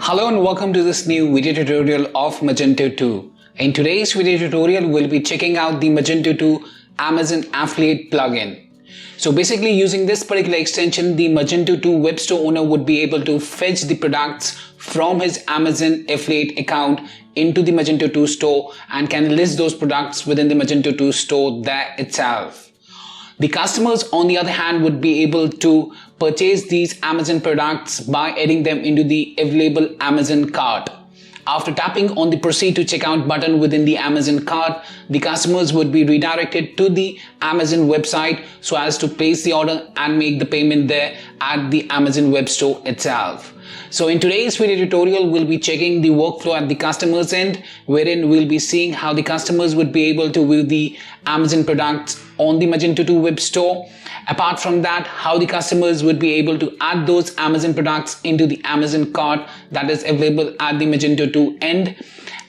Hello and welcome to this new video tutorial of Magento 2. In today's video tutorial, we'll be checking out the Magento 2 Amazon Affiliate plugin. So basically using this particular extension, the Magento 2 web store owner would be able to fetch the products from his Amazon affiliate account into the Magento 2 store and can list those products within the Magento 2 store there itself. The customers, on the other hand, would be able to purchase these Amazon products by adding them into the available Amazon cart. After tapping on the proceed to checkout button within the Amazon cart, the customers would be redirected to the Amazon website so as to place the order and make the payment there at the Amazon web store itself. So in today's video tutorial, we'll be checking the workflow at the customer's end, wherein we'll be seeing how the customers would be able to view the Amazon products on the Magento 2 web store. Apart from that, how the customers would be able to add those Amazon products into the Amazon cart that is available at the Magento 2 end,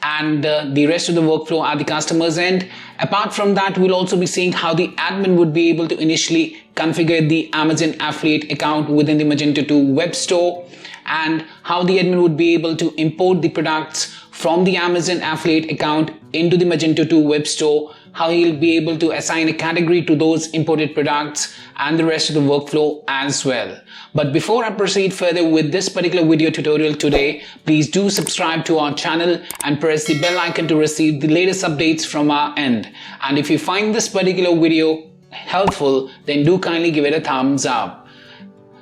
and the rest of the workflow at the customer's end. Apart from that, we'll also be seeing how the admin would be able to initially configure the Amazon affiliate account within the Magento 2 web store, and how the admin would be able to import the products from the Amazon affiliate account into the Magento 2 web store, how he'll be able to assign a category to those imported products, and the rest of the workflow as well. But before I proceed further with this particular video tutorial today, please do subscribe to our channel and press the bell icon to receive the latest updates from our end. And if you find this particular video helpful, then do kindly give it a thumbs up.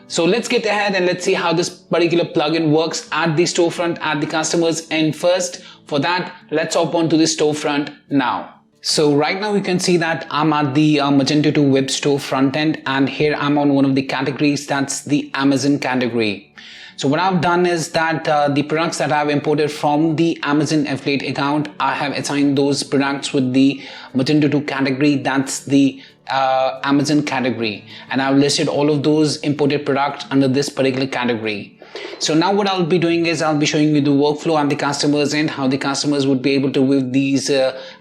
So let's get ahead and let's see how this particular plugin works at the storefront at the customer's end first. For that, let's hop on to the storefront now. So right now you can see that I'm at the Magento 2 web store front end, and here I'm on one of the categories, that's the Amazon category. So what I've done is that the products that I've imported from the Amazon affiliate account, I have assigned those products with the Magento 2 category, that's the Amazon category, and I've listed all of those imported products under this particular category. So now what I'll be doing is I'll be showing you the workflow at the customers end, how the customers would be able to view these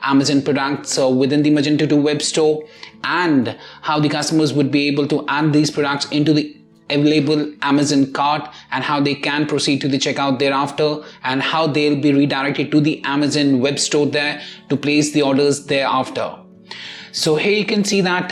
Amazon products within the Magento 2 web store, and how the customers would be able to add these products into the available Amazon cart, and how they can proceed to the checkout thereafter, and how they'll be redirected to the Amazon web store there to place the orders thereafter. So here you can see that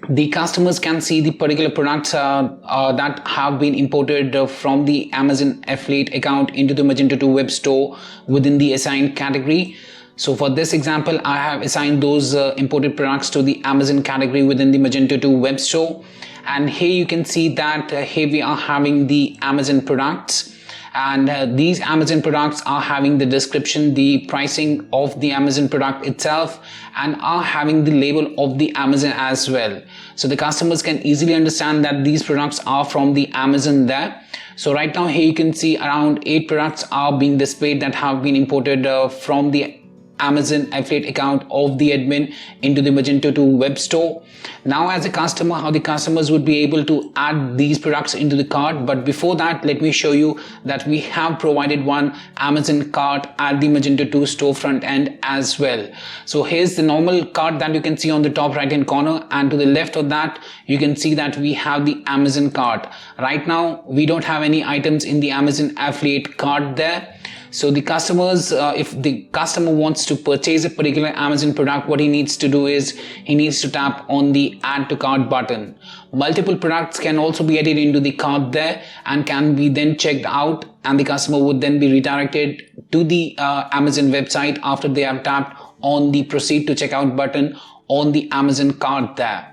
the customers can see the particular products that have been imported from the Amazon affiliate account into the Magento 2 web store within the assigned category. So for this example, I have assigned those imported products to the Amazon category within the Magento 2 web store. And here you can see that here we are having the Amazon products. And these Amazon products are having the description, the pricing of the Amazon product itself, and are having the label of the Amazon as well. So the customers can easily understand that these products are from the Amazon there. So right now here you can see around 8 products are being displayed that have been imported from the Amazon affiliate account of the admin into the Magento 2 web store. Now as a customer, how the customers would be able to add these products into the cart. But before that, let me show you that we have provided one Amazon cart at the Magento 2 storefront end as well. So here's the normal cart that you can see on the top right hand corner, and to the left of that you can see that we have the Amazon cart. Right now we don't have any items in the Amazon affiliate cart there. So the customers, if the customer wants to purchase a particular Amazon product, what he needs to do is he needs to tap on the add to cart button. Multiple products can also be added into the cart there and can be then checked out, and the customer would then be redirected to the Amazon website after they have tapped on the proceed to checkout button on the Amazon cart there.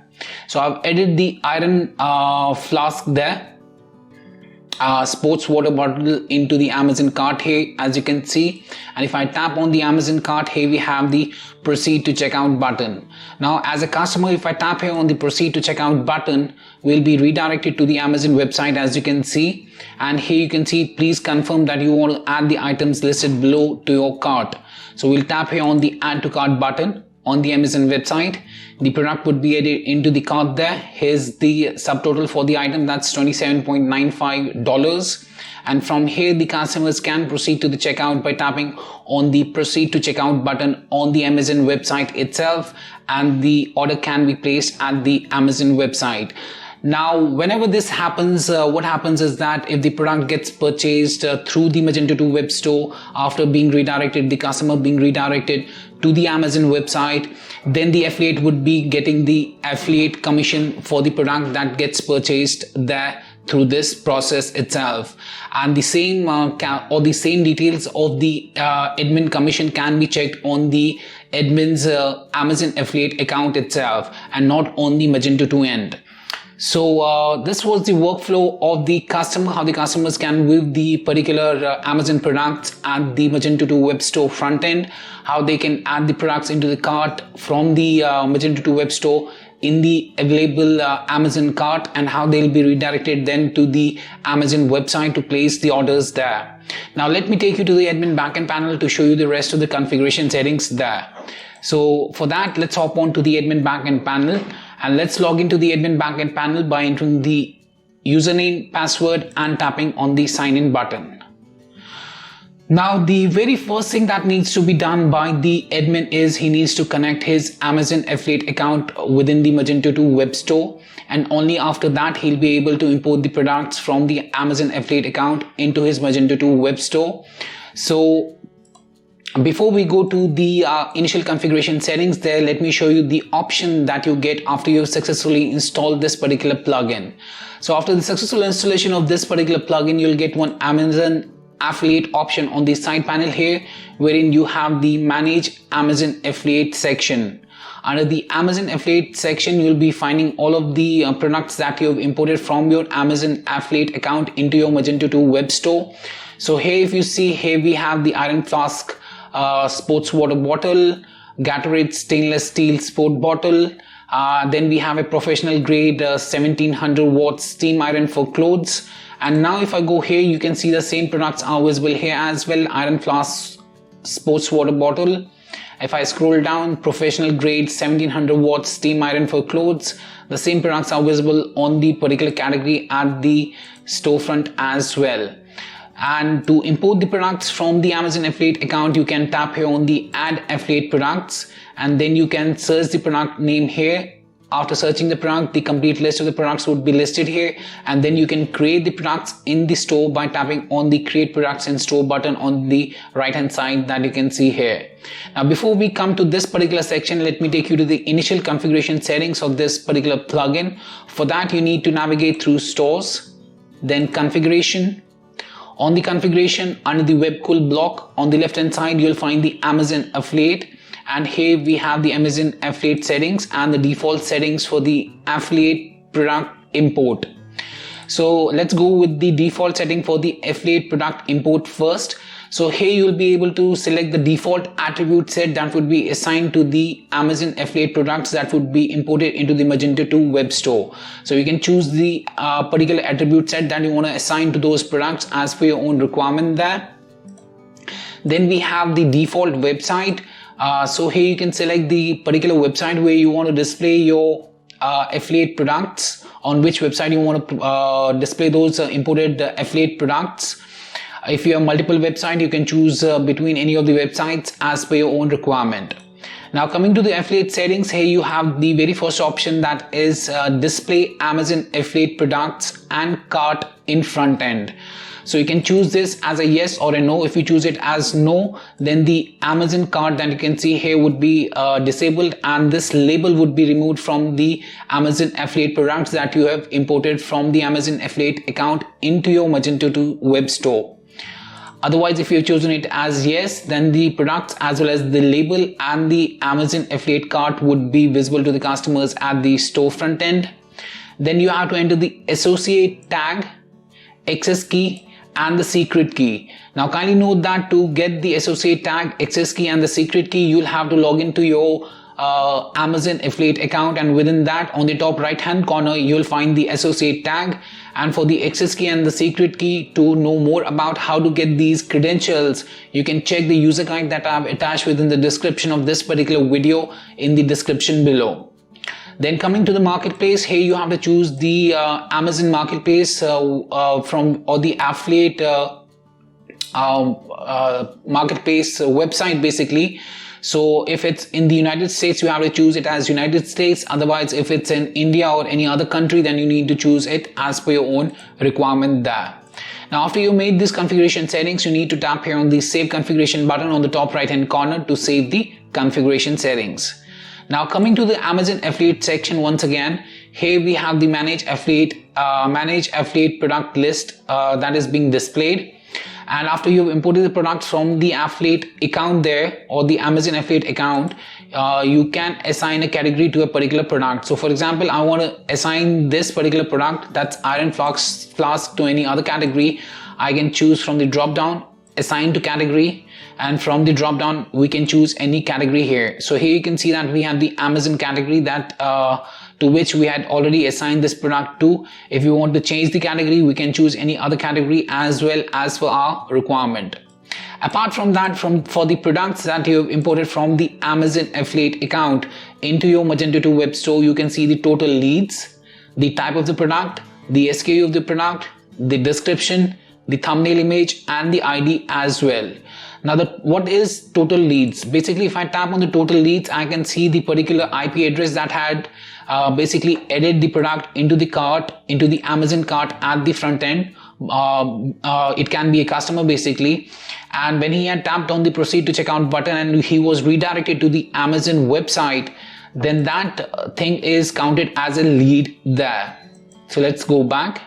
So I've added the iron flask there, sports water bottle into the Amazon cart here, as you can see. And if I tap on the Amazon cart, here we have the proceed to checkout button. Now as a customer, if I tap here on the proceed to checkout button, we'll be redirected to the Amazon website, as you can see. And here you can see, please confirm that you want to add the items listed below to your cart. So we'll tap here on the add to cart button on the Amazon website. The product would be added into the cart there. Here's the subtotal for the item, that's $27.95. And from here the customers can proceed to the checkout by tapping on the proceed to checkout button on the Amazon website itself, and the order can be placed at the Amazon website. Now, whenever this happens, what happens is that if the product gets purchased through the Magento 2 web store, after being redirected, the customer being redirected to the Amazon website, then the affiliate would be getting the affiliate commission for the product that gets purchased there through this process itself. And the same the same details of the admin commission can be checked on the admin's Amazon affiliate account itself and not on the Magento 2 end. So this was the workflow of the customer, how the customers can view the particular Amazon products at the Magento 2 web store front end, how they can add the products into the cart from the Magento 2 web store in the available Amazon cart, and how they'll be redirected then to the Amazon website to place the orders there. Now let me take you to the admin backend panel to show you the rest of the configuration settings there. So for that, let's hop on to the admin backend panel. And let's log into the admin backend panel by entering the username, password and tapping on the sign in button. Now the very first thing that needs to be done by the admin is he needs to connect his Amazon affiliate account within the Magento 2 web store, and only after that he'll be able to import the products from the Amazon affiliate account into his Magento 2 web store. So before we go to the initial configuration settings there, let me show you the option that you get after you've successfully installed this particular plugin. So after the successful installation of this particular plugin, you'll get one Amazon affiliate option on the side panel here, wherein you have the manage Amazon affiliate section. Under the Amazon affiliate section, you'll be finding all of the products that you've imported from your Amazon affiliate account into your Magento 2 web store. So here, if you see here, we have the Iron Flask sports water bottle, Gatorade stainless steel sport bottle, then we have a professional grade 1700 watts steam iron for clothes. And now if I go here, you can see the same products are visible here as well. Iron Flask sports water bottle. If I scroll down, professional grade 1700 watts steam iron for clothes, the same products are visible on the particular category at the storefront as well. And to import the products from the Amazon affiliate account, you can tap here on the add affiliate products, and then you can search the product name here. After searching the product, the complete list of the products would be listed here, and then you can create the products in the store by tapping on the create products in store button on the right hand side that you can see here. Now before we come to this particular section, let me take you to the initial configuration settings of this particular plugin. For that, you need to navigate through stores, then configuration. On the configuration, under the web cool block on the left hand side, you'll find the Amazon affiliate, and here we have the Amazon affiliate settings and the default settings for the affiliate product import. So let's go with the default setting for the affiliate product import first. So here you'll be able to select the default attribute set that would be assigned to the Amazon affiliate products that would be imported into the Magento 2 web store. So you can choose the particular attribute set that you want to assign to those products as per your own requirement there. Then we have the default website. So here you can select the particular website where you want to display your affiliate products, on which website you want to display those imported affiliate products. If you have multiple websites, you can choose between any of the websites as per your own requirement. Now coming to the affiliate settings, here you have the very first option, that is display Amazon affiliate products and cart in front end. So you can choose this as a yes or a no. If you choose it as no, then the Amazon cart that you can see here would be disabled, and this label would be removed from the Amazon affiliate products that you have imported from the Amazon affiliate account into your Magento 2 web store. Otherwise, if you've chosen it as yes, then the products as well as the label and the Amazon affiliate cart would be visible to the customers at the store front end. Then you have to enter the associate tag, access key and the secret key. Now kindly note that to get the associate tag, access key and the secret key, you'll have to log into your Amazon affiliate account, and within that, on the top right hand corner, you'll find the associate tag. And for the access key and the secret key, to know more about how to get these credentials, you can check the user guide that I've attached within the description of this particular video in the description below. Then coming to the marketplace, here you have to choose the Amazon marketplace or the affiliate marketplace website basically. So if it's in the United States, you have to choose it as United States. Otherwise, if it's in India or any other country, then you need to choose it as per your own requirement there. Now, after you made this configuration settings, you need to tap here on the Save Configuration button on the top right hand corner to save the configuration settings. Now, coming to the Amazon affiliate section once again, here we have the Manage Affiliate Product List that is being displayed. And after you've imported the products from the affiliate account there or the Amazon affiliate account, you can assign a category to a particular product. So for example, I want to assign this particular product, that's iron flask, to any other category. I can choose from the drop down assign to category, and from the drop down we can choose any category here. So here you can see that we have the Amazon category that to which we had already assigned this product to. If you want to change the category, we can choose any other category as well as for our requirement. Apart from that, for the products that you have imported from the Amazon affiliate account into your Magento 2 web store, you can see the total leads, the type of the product, the SKU of the product, the description, the thumbnail image, and the ID as well. Now, what is total leads? Basically, if I tap on the total leads, I can see the particular IP address that had basically added the product into the cart, into the Amazon cart at the front end. It can be a customer basically, and when he had tapped on the proceed to checkout button and he was redirected to the Amazon website, then that thing is counted as a lead there. So let's go back.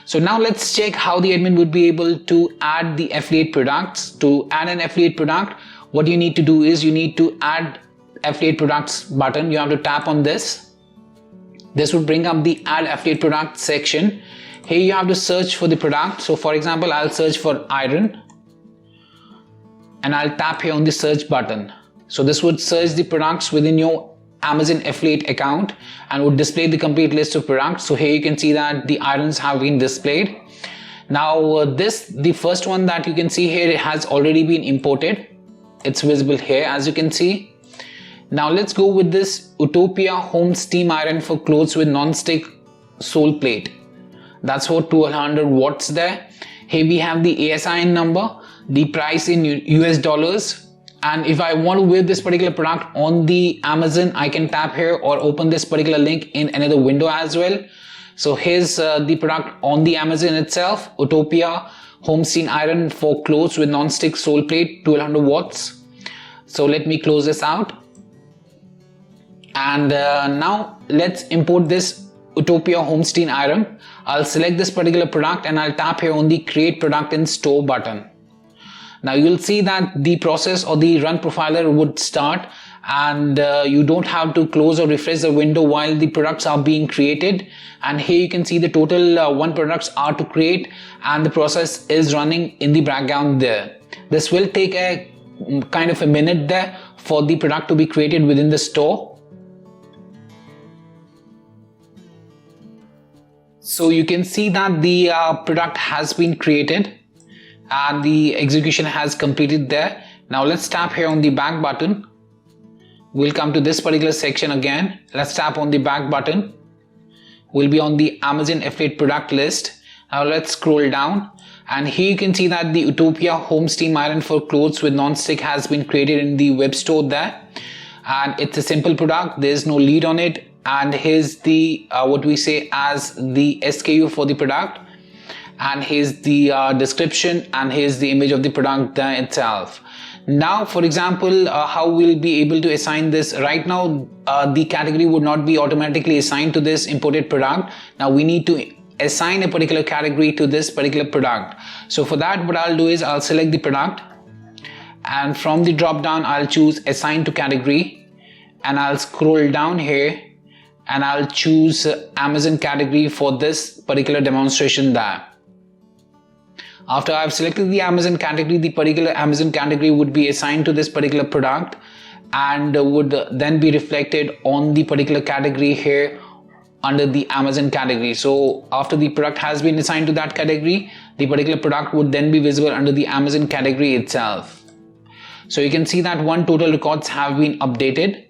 So now let's check how the admin would be able to add the affiliate products. To add an affiliate product, what you need to do is you need to add affiliate products button. You have to tap on this. This would bring up the add affiliate product section. Here you have to search for the product. So for example, I'll search for iron and I'll tap here on the search button. So this would search the products within your Amazon affiliate account and would display the complete list of products. So here you can see that the irons have been displayed. Now the first one that you can see here, it has already been imported. It's visible here as you can see. Now let's go with this Utopia home steam iron for clothes with non-stick sole plate. That's for 200 watts there. Here we have the ASIN number, the price in US dollars. And if I want to wear this particular product on the Amazon, I can tap here or open this particular link in another window as well. So here's the product on the Amazon itself, Utopia home steam iron for clothes with non-stick sole plate, 1200 watts. So let me close this out. And now let's import this Utopia home steam iron. I'll select this particular product and I'll tap here on the create product in store button. Now you'll see that the process or the run profiler would start, and you don't have to close or refresh the window while the products are being created. And here you can see the total 1 products are to create, and the process is running in the background there. This will take a kind of a minute there for the product to be created within the store. So you can see that the product has been created and the execution has completed there. Now let's tap here on the back button. We'll come to this particular section again. Let's tap on the back button. We'll be on the Amazon affiliate product list. Now let's scroll down, and here you can see that the Utopia home steam iron for clothes with non-stick has been created in the web store there, and it's a simple product. There's no lead on it, and here's the what we say as the SKU for the product, and here's the description, and here's the image of the product there itself. Now for example, how we'll be able to assign this. Right now the category would not be automatically assigned to this imported product. Now we need to assign a particular category to this particular product. So for that, what I'll do is I'll select the product, and from the drop down I'll choose assign to category, and I'll scroll down here and I'll choose Amazon category for this particular demonstration there. After I've selected the Amazon category, the particular Amazon category would be assigned to this particular product and would then be reflected on the particular category here under the Amazon category. So after the product has been assigned to that category, the particular product would then be visible under the Amazon category itself. So you can see that 1 total records have been updated.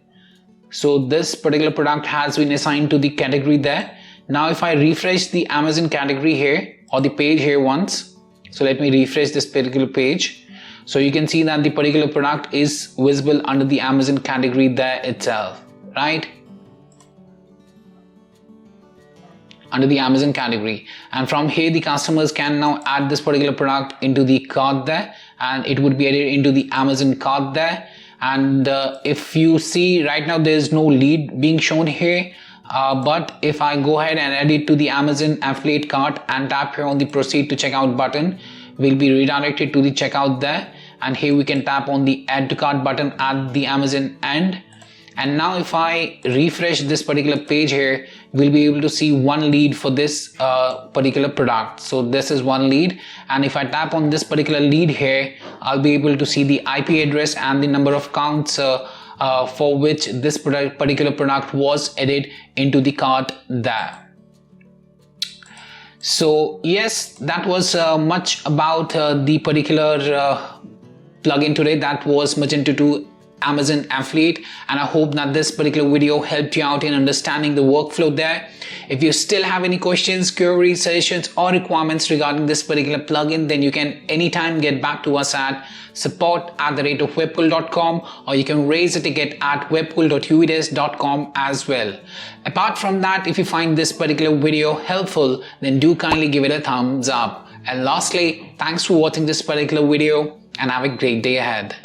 So this particular product has been assigned to the category there. Now if I refresh the Amazon category here or the page here once, so let me refresh this particular page. So you can see that the particular product is visible under the Amazon category there itself, right? Under the Amazon category, and from here the customers can now add this particular product into the cart there, and it would be added into the Amazon cart there. And if you see right now, there is no lead being shown here, but if I go ahead and add it to the Amazon affiliate cart and tap here on the proceed to checkout button, we'll be redirected to the checkout there, and here we can tap on the add to cart button at the Amazon end. And now if I refresh this particular page here, we'll be able to see one lead for this particular product. So this is one lead, and if I tap on this particular lead here, I'll be able to see the IP address and the number of counts for which this particular product was added into the cart there. So yes, that was much about the particular plugin today. That was Magento 2 Amazon affiliate, and I hope that this particular video helped you out in understanding the workflow there. If you still have any questions, queries, suggestions or requirements regarding this particular plugin, then you can anytime get back to us at support@webcool.com, or you can raise a ticket at webcool.ueds.com as well. Apart from that, if you find this particular video helpful, then do kindly give it a thumbs up. And lastly, thanks for watching this particular video and have a great day ahead.